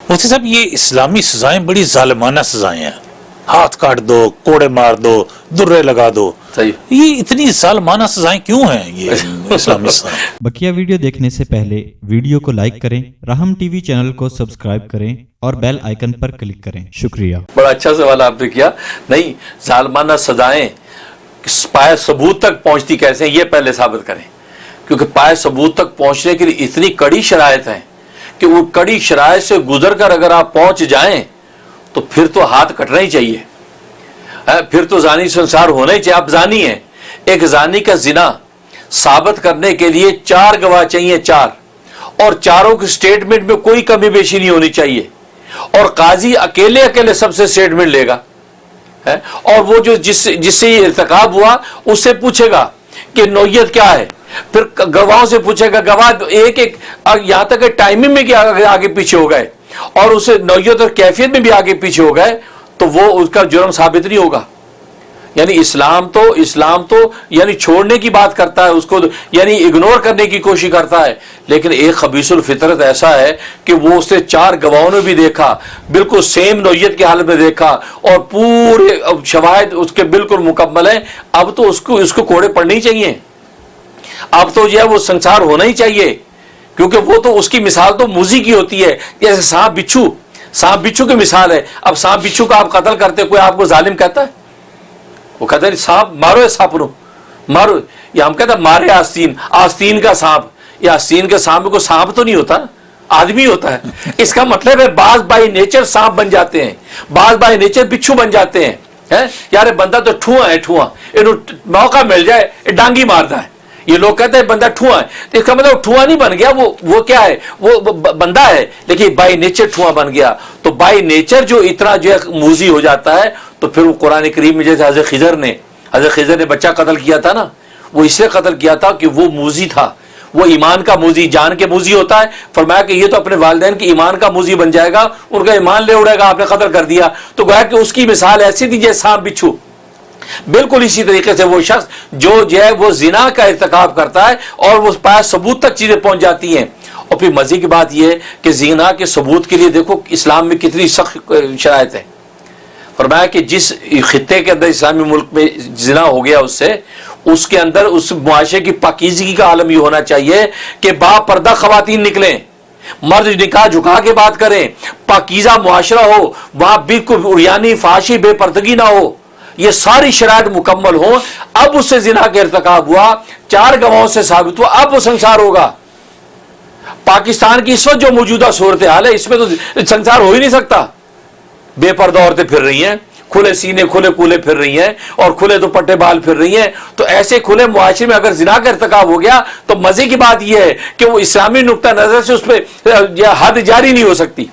مفتی صاحب یہ اسلامی سزائیں بڑی ظالمانہ سزائیں ہیں، ہاتھ کاٹ دو، کوڑے مار دو، درے لگا دو، یہ اتنی ظالمانہ سزائیں کیوں ہیں یہ اسلامی سزائیں؟ بقیہ ویڈیو دیکھنے سے پہلے ویڈیو کو لائک کریں، راہم ٹی وی چینل کو سبسکرائب کریں اور بیل آئیکن پر کلک کریں۔ شکریہ۔ بڑا اچھا سوال آپ نے کیا۔ نہیں، ظالمانہ سزائیں پائے ثبوت تک پہنچتی کیسے ہیں یہ پہلے ثابت کریں، کیونکہ پائے ثبوت تک پہنچنے کے لیے اتنی کڑی شرائط ہیں کہ وہ کڑی شرائط سے گزر کر اگر آپ پہنچ جائیں تو پھر تو ہاتھ کٹنا ہی چاہیے، پھر تو زانی سنسار ہونا ہی چاہیے۔ آپ زانی ہیں، ایک زانی کا زنا ثابت کرنے کے لیے 4 گواہ چاہیے، 4، اور چاروں کی سٹیٹمنٹ میں کوئی کمی بیشی نہیں ہونی چاہیے، اور قاضی اکیلے سب سے سٹیٹمنٹ لے گا، اور وہ جو جس سے یہ ارتکاب ہوا اس سے پوچھے گا کہ نوعیت کیا ہے، پھر گواہوں سے پوچھے گا، گواہ ایک یہاں تک کہ ٹائمنگ میں آگے پیچھے ہو گئے اور اسے نوعیت اور کیفیت میں بھی آگے پیچھے ہو گئے تو وہ اس کا جرم ثابت نہیں ہوگا۔ یعنی اسلام تو یعنی چھوڑنے کی بات کرتا ہے، اس کو یعنی اگنور کرنے کی کوشش کرتا ہے، لیکن ایک خبیث الفطرت ایسا ہے کہ وہ اس سے 4 گواہوں نے بھی دیکھا، بالکل سیم نوعیت کی حالت میں دیکھا، اور پورے شواہد اس کے بالکل مکمل ہیں۔ اب تو اس کو کوڑے پڑنے ہی چاہیے، اب تو جو ہے وہ سنسار ہونا ہی چاہیے، کیونکہ وہ تو اس کی مثال تو موذی کی ہوتی ہے، جیسے سانپ بچھو کی مثال ہے۔ اب سانپ بچھو کا آپ قتل کرتے، کوئی آپ کو ظالم کہتا ہے؟ وہ کہتا ہے سانپ مارو، ہے سانپ نو مارو، یا ہم کہتے ہیں مارے آستین کا سانپ، یا آستین کے سانپ کو سانپ تو نہیں ہوتا، آدمی ہوتا ہے۔ اس کا مطلب ہے بعض بائی نیچر سانپ بن جاتے ہیں، بعض بائی نیچر بچھو بن جاتے ہیں۔ یار بندہ تو ٹھواں ہے، موقع مل جائے ڈانگی مارتا ہے۔ یہ لوگ کہتے ہیں بندہ ٹھواں ہے، اس کا مطلب ٹھواں نہیں بن گیا، وہ کیا ہے، وہ بندہ ہے لیکن بائی نیچر ٹھواں بن گیا۔ تو بائی نیچر جو اتنا جو ہے موذی ہو جاتا ہے، تو پھر وہ قرآن کریم میں جیسے حضرت خضر نے بچہ قتل کیا تھا نا، وہ اس لیے قتل کیا تھا کہ وہ موذی تھا، وہ ایمان کا موذی، جان کے موذی ہوتا ہے۔ فرمایا کہ یہ تو اپنے والدین کے ایمان کا موذی بن جائے گا، ان کا ایمان لے اڑے گا، آپ نے قتل کر دیا۔ تو گویا کہ اس کی مثال ایسی تھی جیسے سانپ بچھو۔ بالکل اسی طریقے سے وہ شخص جو ہے وہ زنا کا ارتکاب کرتا ہے اور وہ پایا ثبوت تک چیزیں پہنچ جاتی ہیں۔ اور پھر مزے کی بات یہ ہے کہ زنا کے ثبوت کے لیے دیکھو اسلام میں کتنی سخت شرائط ہے۔ فرمایا کہ جس خطے کے اندر اسلامی ملک میں زنا ہو گیا اس کے اندر اس معاشرے کی پاکیزگی کا عالم یہ ہونا چاہیے کہ با پردہ خواتین نکلیں، مرد نکاح جھکا کے بات کریں، پاکیزہ معاشرہ ہو، وہاں بالکل عریانی فحاشی بے پردگی نہ ہو، یہ ساری شرائط مکمل ہوں۔ اب اس سے زنا کا ارتکاب ہوا، 4 گواہوں سے ثابت ہوا، اب وہ سنسار ہوگا۔ پاکستان کی اس وقت جو موجودہ صورتحال ہے اس میں تو سنسار ہو ہی نہیں سکتا۔ بے پردہ عورتیں پھر رہی ہیں، کھلے سینے کھلے کولے پھر رہی ہیں، اور کھلے دوپٹے بال پھر رہی ہیں۔ تو ایسے کھلے معاشرے میں اگر زنا کا ارتکاب ہو گیا تو مزے کی بات یہ ہے کہ وہ اسلامی نقطہ نظر سے اس پہ حد جاری نہیں ہو سکتی،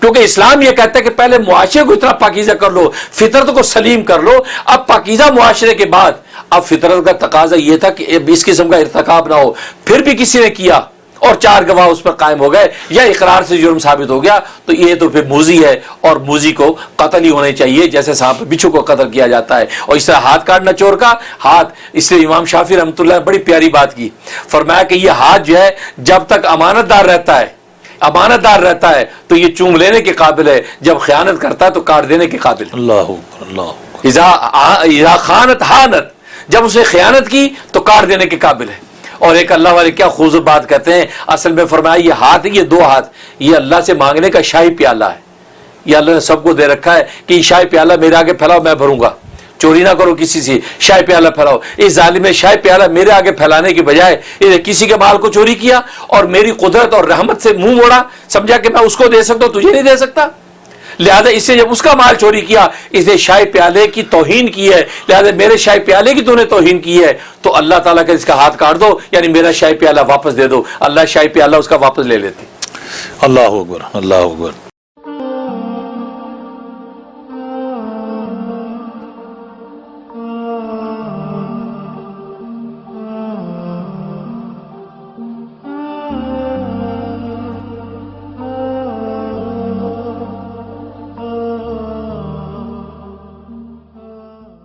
کیونکہ اسلام یہ کہتا ہے کہ پہلے معاشرے کو اتنا پاکیزہ کر لو، فطرت کو سلیم کر لو۔ اب پاکیزہ معاشرے کے بعد اب فطرت کا تقاضا یہ تھا کہ اس قسم کا ارتکاب نہ ہو، پھر بھی کسی نے کیا اور 4 گواہ اس پر قائم ہو گئے یا اقرار سے جرم ثابت ہو گیا، تو یہ تو پھر موذی ہے، اور موذی کو قتل ہی ہونے چاہیے جیسے سانپ بچھو کو قتل کیا جاتا ہے۔ اور اس طرح ہاتھ کاٹنا چور کا ہاتھ، اس لیے امام شافعی رحمۃ اللہ نے بڑی پیاری بات کی، فرمایا کہ یہ ہاتھ جو ہے جب تک امانت دار رہتا ہے تو یہ چوم لینے کے قابل ہے، جب خیانت کرتا ہے تو کاٹ دینے کے قابل ہے۔ اللہ اذا خانت ہانت، جب اسے خیانت کی تو کاٹ دینے کے قابل ہے۔ اور ایک اللہ والے کیا خوبصورت بات کہتے ہیں، اصل میں فرمایا یہ ہاتھ، یہ 2 ہاتھ، یہ اللہ سے مانگنے کا شاہی پیالہ ہے۔ یہ اللہ نے سب کو دے رکھا ہے کہ یہ شاہی پیالہ میرے آگے پھیلاؤ، میں بھروں گا، چوری نہ کرو کسی سے، شاہی پیالہ پھیلاؤ۔ اس ظالم نے شاہی پیالہ میرے آگے پھیلانے کی بجائے کسی کے مال کو چوری کیا اور میری قدرت اور رحمت سے منہ موڑا، سمجھا کہ میں اس کو دے سکتا ہوں، تجھے نہیں دے سکتا۔ لہذا اس سے جب اس کا مال چوری کیا، اس نے شاہی پیالے کی توہین کی ہے، لہذا میرے شاہی پیالے کی تو نے توہین کی ہے، تو اللہ تعالیٰ کا اس کا ہاتھ کاٹ دو، یعنی میرا شاہی پیالہ واپس دے دو۔ اللہ شاہی پیالہ اس کا واپس لے لیتے۔ اللہ اکبر، اللہ اکبر۔